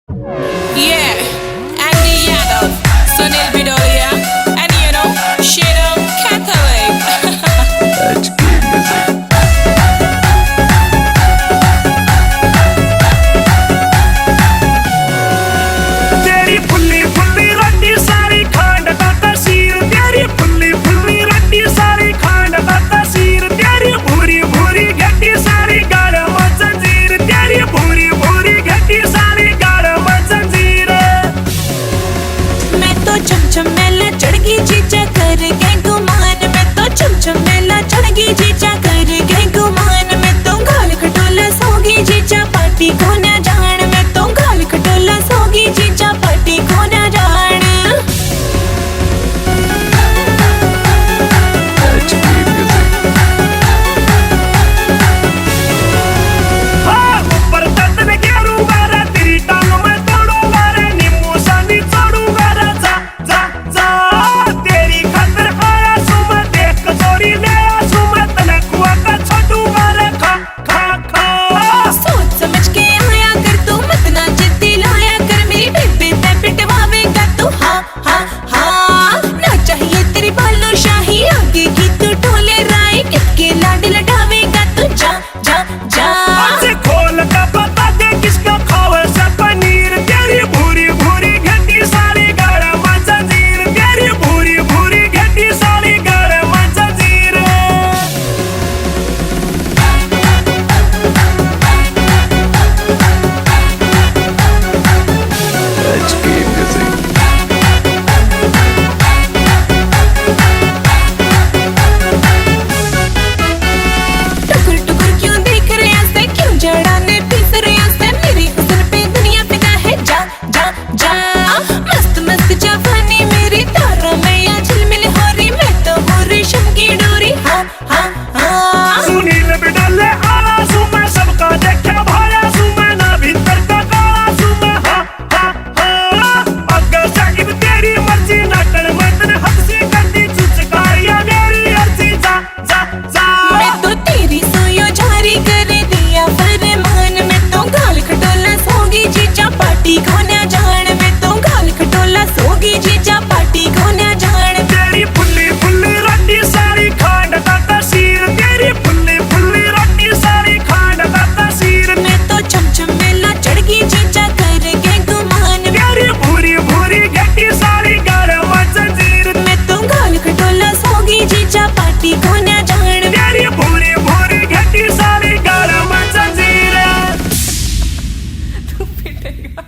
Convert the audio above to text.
Yeah, Andy Yadav, Sunil Bidolia, and Shadam Catholic. HK Music. Teri fully fully रड्डी सारी खांड का तसीर, तेरी fully fully रड्डी सारी खांड का तसीर, तेरी भूरी भूरी घटी सारी गाढ़ मंजर, तेरी भूरी भूरी घटी सारी गाढ़ मंजर। मैं तो चमचम मेला चढ़ गई जीजा कर गए गुमान, मैं तो चमचम मेला चढ़ गई जीजा कर गए गुमान, मैं तो घाल खटोला सोगी जीजा पार्टी को न जान, मैं तो घाल खटोला सोगी जीजा पार्टी को न जान। HK Music. हाँ, ऊपर दर्द में गिरूंगा रे, तेरी टांग में तोड़ूंगा रे, नींबू सानी छोड़ूंगा रे, जा जा जा। तेरी खातिर आया सू मैं, देख कचौरी ले आसू मैं, तने कुआ का छोड़ूंगा रे, खा खा खा। सोच समझ के आया कर तू, मत ना जिद्दी लाया कर, मेरी बेबे पे पिटवावेगा तू, हाँ हाँ हाँ। ना चाहिए तेरी बालों शाही, आगे की तू ढोले राय, किसके लाड लडावेगा तू, जा जा जा। आज खोल का बता दे किसका खावे से पनीर, तेरी भूरी भूरी घटी सारी गाढ़ मंजर, तेरी भूरी भूरी घटी सारी गाढ़ मंजर। HK Music. टुकुर टुकुर क्यों देख रहे ऐसे, क्यों जड़ाने पीस रहे ऐसे, मेरी हुस्न पे दुनिया फिदा है, जा जा जा। मस्त मस्त जवानी मेरी तारों में या झिलमिल हो रही, मैं तो हूँ रेशम की डोरी, हाँ हाँ हाँ। सुनील बिडले आला सू मैं, सबका देखे भाया सू मैं, ना भीतर का काला सू मैं, हाँ हाँ हाँ। अगर साहिब तेरी मर्जी, ना कर मर्दन हद से कर दी चुचकारियां मेरी अर्जी, जा जा जा। मैं तो तेरी सोयो जारी कर दिया फरमान, मैं तो गाल खटोला सोगी जीजा पार्टी को न जान, मैं तो गाल खटोला सोगी जीजा पार्टी को न जान। तेरी फुल्ली फुल्ली रड्डी सारी खांड का तसीर, तेरी फुल्ली फुल्ली रड्डी सारी खांड का तसीर, मैं तो चमचम मेला चढ़ गई जीजा कर गए गुमान, तेरी भूरी भूरी घटी सारी गाढ़ मंजर, मैं तो गाल खटोला सोगी जीजा पार्टी को न जान। तेरी भूरी भूरी घटी सारी गाढ़ मंजर। तू पिटेगा।